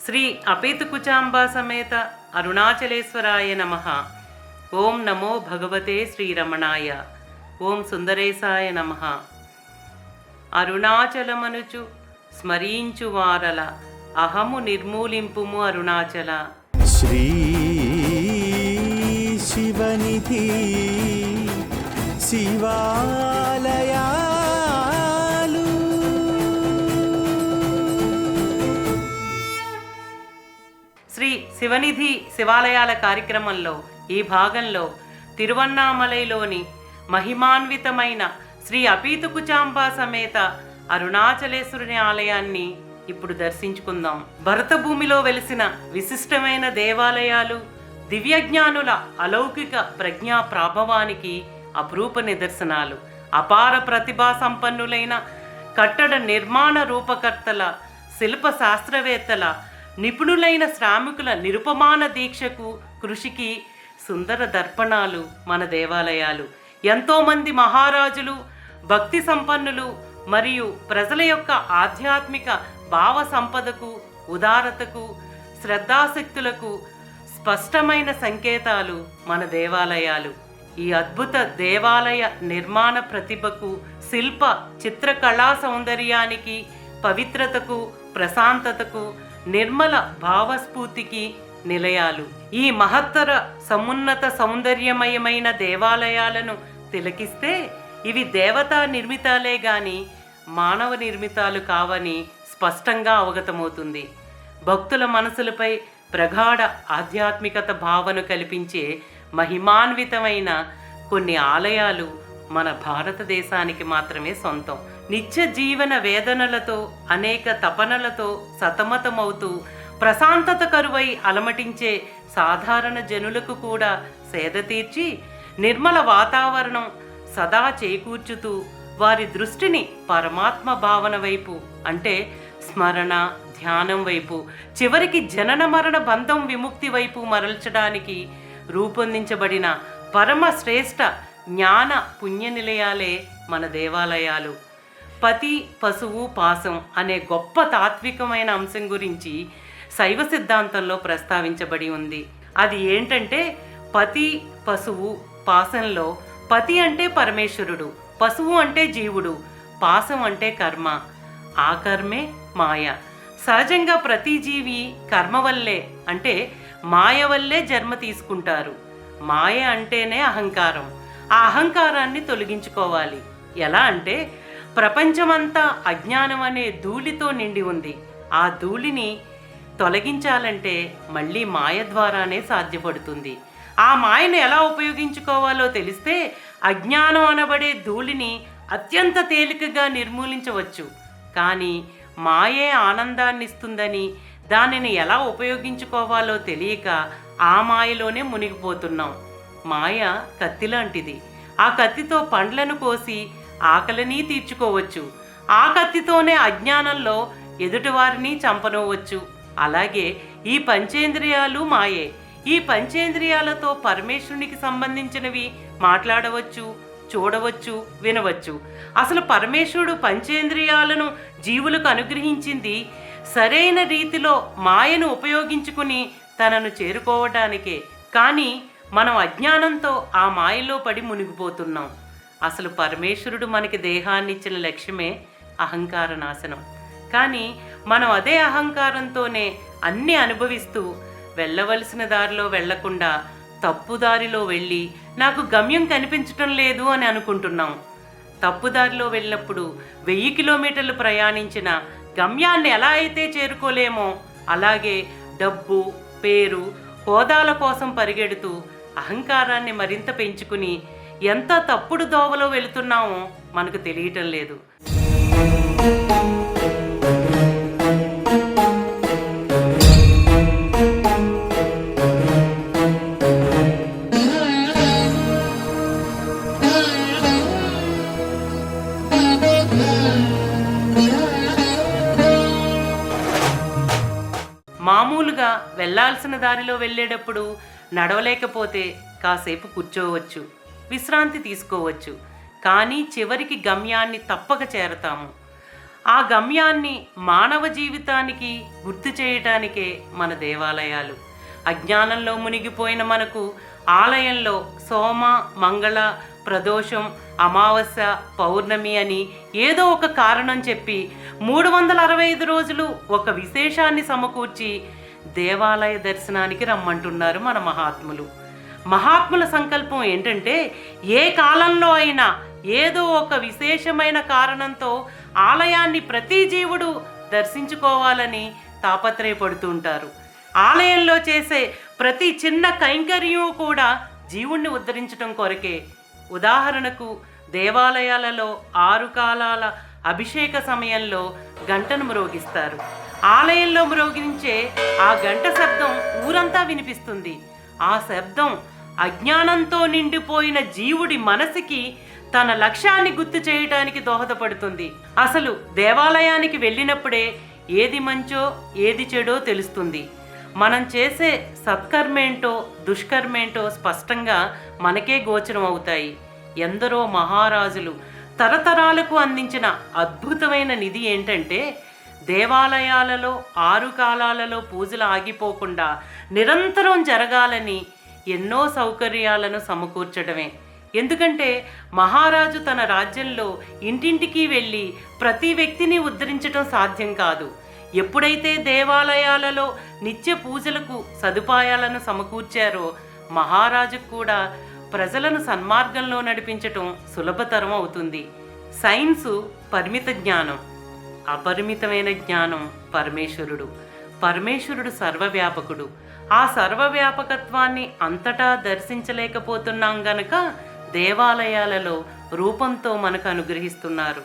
శ్రీ అపేతుకుచాంబా సమేత అరుణాచలేశ్వరాయ నమః. ఓం నమో భగవతే శ్రీరమణాయ. ఓం సుందరేశాయ నమః. అరుణాచలమనుచు స్మరించు వారల అహము నిర్మూలింపుము అరుణాచల. శ్రీ శివనిధి శివాలయా శ్రీ శివనిధి శివాలయాల కార్యక్రమంలో ఈ భాగంలో తిరువన్నామలైలోని మహిమాన్వితమైన శ్రీ అపీతుకుచాంబా సమేత అరుణాచలేశ్వరుని ఆలయాన్ని ఇప్పుడు దర్శించుకుందాం. భరత భూమిలో వెలిసిన విశిష్టమైన దేవాలయాలు దివ్యజ్ఞానుల అలౌకిక ప్రజ్ఞా ప్రాభవానికి అపురూప నిదర్శనాలు. అపార ప్రతిభా సంపన్నులైన కట్టడ నిర్మాణ రూపకర్తల, శిల్ప శాస్త్రవేత్తల, నిపుణులైన శ్రామికుల నిరుపమాన దీక్షకు కృషికి సుందర దర్పణాలు మన దేవాలయాలు. ఎంతోమంది మహారాజులు, భక్తి సంపన్నులు మరియు ప్రజల యొక్క ఆధ్యాత్మిక భావ సంపదకు, ఉదారతకు, శ్రద్ధాశక్తులకు స్పష్టమైన సంకేతాలు మన దేవాలయాలు. ఈ అద్భుత దేవాలయ నిర్మాణ ప్రతిభకు, శిల్ప చిత్రకళా సౌందర్యానికి, పవిత్రతకు, ప్రశాంతతకు, నిర్మల భావస్ఫూర్తికి నిలయాలు. ఈ మహత్తర సమున్నత సౌందర్యమయమైన దేవాలయాలను తిలకిస్తే ఇవి దేవతా నిర్మితాలే గాని మానవ నిర్మితాలు కావని స్పష్టంగా అవగతమవుతుంది. భక్తుల మనసులపై ప్రగాఢ ఆధ్యాత్మికత భావన కల్పించే మహిమాన్వితమైన కొన్ని ఆలయాలు మన భారతదేశానికి మాత్రమే సొంతం. నిత్య జీవన వేదనలతో, అనేక తపనలతో సతమతమవుతూ ప్రశాంతత కరువై అలమటించే సాధారణ జనులకు కూడా సేద తీర్చి నిర్మల వాతావరణం సదా చేకూర్చుతూ వారి దృష్టిని పరమాత్మ భావన వైపు, అంటే స్మరణ, ధ్యానం వైపు, చివరికి జనన మరణ బంధం విముక్తి వైపు మరల్చడానికి రూపొందించబడిన పరమ శ్రేష్ఠ జ్ఞాన పుణ్య నిలయాలే మన దేవాలయాలు. పతి, పశువు, పాశం అనే గొప్ప తాత్వికమైన అంశం గురించి శైవ సిద్ధాంతంలో ప్రస్తావించబడి ఉంది. అది ఏంటంటే, పతి, పశువు, పాశంలో పతి అంటే పరమేశ్వరుడు, పశువు అంటే జీవుడు, పాశం అంటే కర్మ, ఆ కర్మే మాయ. సహజంగా ప్రతి జీవి కర్మ వల్లే, అంటే మాయ వల్లే జన్మ తీసుకుంటారు. మాయ అంటేనే అహంకారం. ఆ అహంకారాన్ని తొలగించుకోవాలి. ఎలా అంటే, ప్రపంచమంతా అజ్ఞానం అనే ధూళితో నిండి ఉంది. ఆ ధూళిని తొలగించాలంటే మళ్ళీ మాయ ద్వారానే సాధ్యపడుతుంది. ఆ మాయను ఎలా ఉపయోగించుకోవాలో తెలిస్తే అజ్ఞానం అనబడే ధూళిని అత్యంత తేలికగా నిర్మూలించవచ్చు. కానీ మాయే ఆనందాన్ని ఇస్తుందని, దానిని ఎలా ఉపయోగించుకోవాలో తెలియక ఆ మాయలోనే మునిగిపోతున్నాం. మాయ కత్తి లాంటిది. ఆ కత్తితో పండ్లను కోసి ఆకలిని తీర్చుకోవచ్చు. ఆ కత్తితోనే అజ్ఞానంలో ఎదుటివారిని చంపనవచ్చు. అలాగే ఈ పంచేంద్రియాలు మాయే. ఈ పంచేంద్రియాలతో పరమేశ్వరునికి సంబంధించినవి మాట్లాడవచ్చు, చూడవచ్చు, వినవచ్చు. అసలు పరమేశ్వరుడు పంచేంద్రియాలను జీవులకు అనుగ్రహించింది సరైన రీతిలో మాయను ఉపయోగించుకుని తనను చేరుకోవడానికే. కానీ మనం అజ్ఞానంతో ఆ మాయలో పడి మునిగిపోతున్నాం. అసలు పరమేశ్వరుడు మనకి దేహాన్ని ఇచ్చిన లక్ష్యమే అహంకార నాశనం. కానీ మనం అదే అహంకారంతోనే అన్నీ అనుభవిస్తూ వెళ్ళవలసిన దారిలో వెళ్లకుండా తప్పుదారిలో వెళ్ళి నాకు గమ్యం కనిపించటం లేదు అని అనుకుంటున్నాం. తప్పుదారిలో వెళ్ళినప్పుడు 1000 కిలోమీటర్లు ప్రయాణించిన గమ్యాన్ని ఎలా అయితే చేరుకోలేమో, అలాగే డబ్బు, పేరు, హోదాల కోసం పరిగెడుతూ అహంకారాన్ని మరింత పెంచుకుని ఎంత తప్పుడు దోవలో వెళుతున్నామో మనకు తెలియటం లేదు. మామూలుగా వెళ్ళాల్సిన దారిలో వెళ్ళేటప్పుడు నడవలేకపోతే కాసేపు కూర్చోవచ్చు, విశ్రాంతి తీసుకోవచ్చు. కానీ చివరికి గమ్యాన్ని తప్పక చేరతాము. ఆ గమ్యాన్ని మానవ జీవితానికి గుర్తు చేయటానికే మన దేవాలయాలు. అజ్ఞానంలో మునిగిపోయిన మనకు ఆలయంలో సోమ, మంగళ, ప్రదోషం, అమావాస్య, పౌర్ణమి అని ఏదో ఒక కారణం చెప్పి 365 రోజులు ఒక విశేషాన్ని సమకూర్చి దేవాలయ దర్శనానికి రమ్మంటున్నారు మన మహాత్ములు. మహాత్ముల సంకల్పం ఏంటంటే ఏ కాలంలో అయినా ఏదో ఒక విశేషమైన కారణంతో ఆలయాన్ని ప్రతి జీవుడు దర్శించుకోవాలని తాపత్రయపడుతూ ఉంటారు. ఆలయంలో చేసే ప్రతి చిన్న కైంకర్యం కూడా జీవుణ్ణి ఉద్ధరించడం కొరకే. ఉదాహరణకు దేవాలయాలలో 6 కాలాల అభిషేక సమయంలో గంటను మ్రోగిస్తారు. ఆలయంలో మ్రోగించే ఆ గంట శబ్దం ఊరంతా వినిపిస్తుంది. ఆ శబ్దం అజ్ఞానంతో నిండిపోయిన జీవుడి మనసుకి తన లక్ష్యాన్ని గుర్తు చేయటానికి దోహదపడుతుంది. అసలు దేవాలయానికి వెళ్ళినప్పుడే ఏది మంచో ఏది చెడో తెలుస్తుంది. మనం చేసే సత్కర్మేంటో దుష్కర్మేంటో స్పష్టంగా మనకే గోచరం అవుతాయి. ఎందరో మహారాజులు తరతరాలకు అందించిన అద్భుతమైన నిధి ఏంటంటే దేవాలయాలలో 6 కాలాలలో పూజలు ఆగిపోకుండా నిరంతరం జరగాలని ఎన్నో సౌకర్యాలను సమకూర్చడమే. ఎందుకంటే మహారాజు తన రాజ్యంలో ఇంటింటికి వెళ్ళి ప్రతి వ్యక్తిని ఉద్ధరించడం సాధ్యం కాదు. ఎప్పుడైతే దేవాలయాలలో నిత్య పూజలకు సదుపాయాలను సమకూర్చారో మహారాజుకు కూడా ప్రజలను సన్మార్గంలో నడిపించటం సులభతరం అవుతుంది. సైన్సు పరిమిత జ్ఞానం, అపరిమితమైన జ్ఞానం పరమేశ్వరుడు. పరమేశ్వరుడు సర్వవ్యాపకుడు. ఆ సర్వవ్యాపకత్వాన్ని అంతటా దర్శించలేకపోతున్నాం గనక దేవాలయాలలో రూపంతో మనకు అనుగ్రహిస్తున్నారు.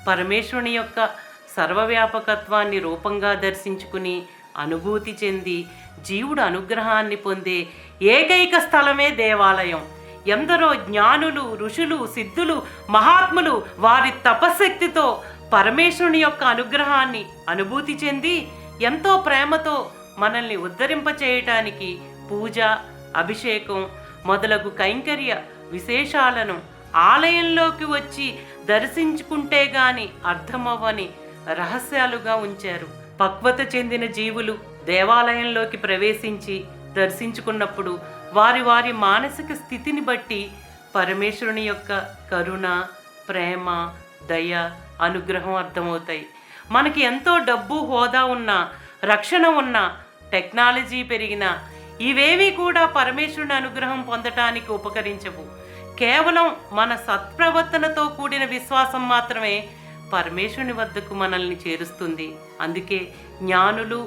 పరమేశ్వరుని యొక్క సర్వవ్యాపకత్వాన్ని రూపంగా దర్శించుకుని అనుభూతి చెంది జీవుడు అనుగ్రహాన్ని పొందే ఏకైక స్థలమే దేవాలయం. ఎందరో జ్ఞానులు, ఋషులు, సిద్ధులు, మహాత్ములు వారి తపశక్తితో పరమేశ్వరుని యొక్క అనుగ్రహాన్ని అనుభూతి చెంది ఎంతో ప్రేమతో మనల్ని ఉద్ధరింపచేయటానికి పూజ, అభిషేకం మొదలగు కైంకర్య విశేషాలను ఆలయంలోకి వచ్చి దర్శించుకుంటే గాని అర్థమవ్వని రహస్యాలుగా ఉంచారు. పక్వత చెందిన జీవులు దేవాలయంలోకి ప్రవేశించి దర్శించుకున్నప్పుడు వారి వారి మానసిక స్థితిని బట్టి పరమేశ్వరుని యొక్క కరుణ, ప్రేమ, దయ, అనుగ్రహం అర్థమవుతాయి. మనకి ఎంతో డబ్బు, హోదా ఉన్నా, రక్షణ ఉన్నా, టెక్నాలజీ పెరిగినా ఇవేవి కూడా పరమేశ్వరుని అనుగ్రహం పొందటానికి ఉపకరించవు. కేవలం మన సత్ప్రవర్తనతో కూడిన విశ్వాసం మాత్రమే పరమేశ్వరుని వద్దకు మనల్ని చేరుస్తుంది. అందుకే జ్ఞానులు,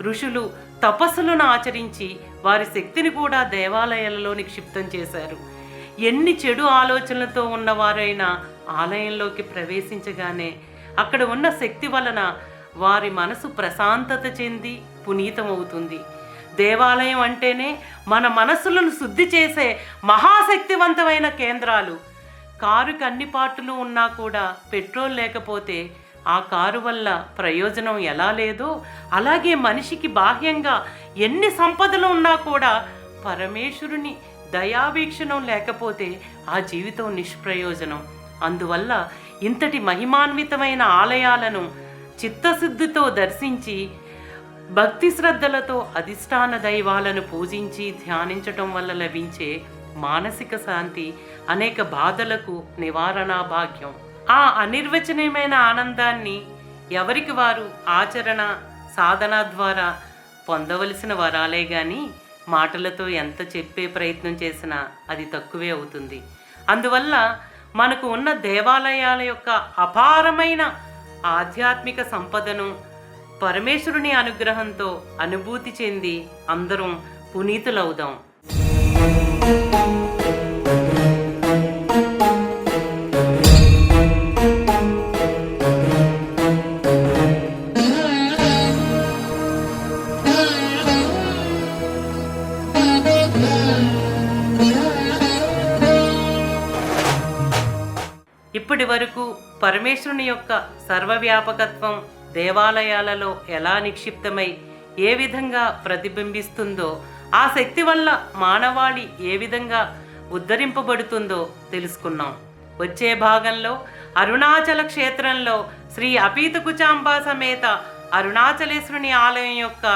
ఋషులు తపస్సులను ఆచరించి వారి శక్తిని కూడా దేవాలయాలలో నిక్షిప్తం చేశారు. ఎన్ని చెడు ఆలోచనలతో ఉన్నవారైనా ఆలయంలోకి ప్రవేశించగానే అక్కడ ఉన్న శక్తి వలన వారి మనసు ప్రశాంతత చెంది పునీతమవుతుంది. దేవాలయం అంటేనే మన మనస్సులను శుద్ధి చేసే మహాశక్తివంతమైన కేంద్రాలు. కారుకి అన్ని పార్టులు ఉన్నా కూడా పెట్రోల్ లేకపోతే ఆ కారు వల్ల ప్రయోజనం ఎలా లేదో అలాగే మనిషికి బాహ్యంగా ఎన్ని సంపదలు ఉన్నా కూడా పరమేశ్వరుని దయావీక్షణం లేకపోతే ఆ జీవితం నిష్ప్రయోజనం. అందువల్ల ఇంతటి మహిమాన్వితమైన ఆలయాలను చిత్తశుద్ధితో దర్శించి భక్తి శ్రద్ధలతో అధిష్టాన దైవాలను పూజించి ధ్యానించటం వల్ల లభించే మానసిక శాంతి అనేక బాధలకు నివారణా భాగ్యం. ఆ అనిర్వచనీయమైన ఆనందాన్ని ఎవరికి వారు ఆచరణ, సాధన ద్వారా పొందవలసిన వరాలే కానీ మాటలతో ఎంత చెప్పే ప్రయత్నం చేసినా అది తక్కువే అవుతుంది. అందువల్ల మనకు ఉన్న దేవాలయాల యొక్క అపారమైన ఆధ్యాత్మిక సంపదను పరమేశ్వరుని అనుగ్రహంతో అనుభూతి చెంది అందరం పునీతులవుదాం. ఇప్పటి వరకు పరమేశ్వరుని యొక్క సర్వవ్యాపకత్వం దేవాలయాలలో ఎలా నిక్షిప్తమై ఏ విధంగా ప్రతిబింబిస్తుందో, ఆ శక్తి వల్ల మానవాళి ఏ విధంగా ఉద్ధరింపబడుతుందో తెలుసుకున్నాం. వచ్చే భాగంలో అరుణాచల క్షేత్రంలో శ్రీ అపీతకుచాంబా సమేత అరుణాచలేశ్వరుని ఆలయం యొక్క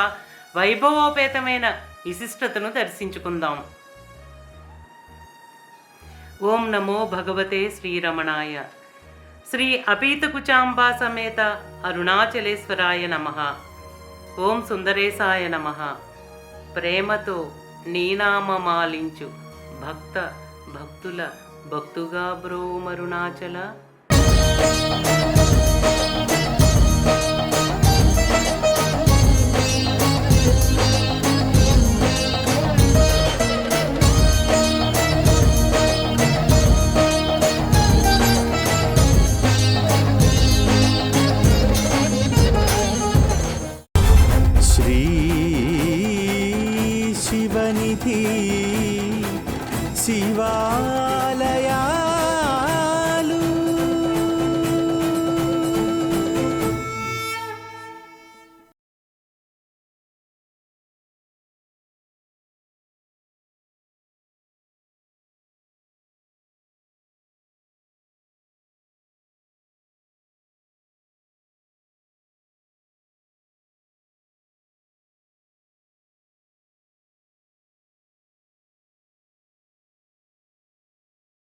వైభవోపేతమైన విశిష్టతను దర్శించుకుందాం. ఓం నమో భగవతే శ్రీరమణాయ. శ్రీ అపీతకుచాంబా సమేత అరుణాచలేశ్వరాయ నమః. ఓం సుందరేశాయ నమః. ప్రేమతో నీనామమాలించు భక్తుల భక్తుగా బ్రోమరుణాచల.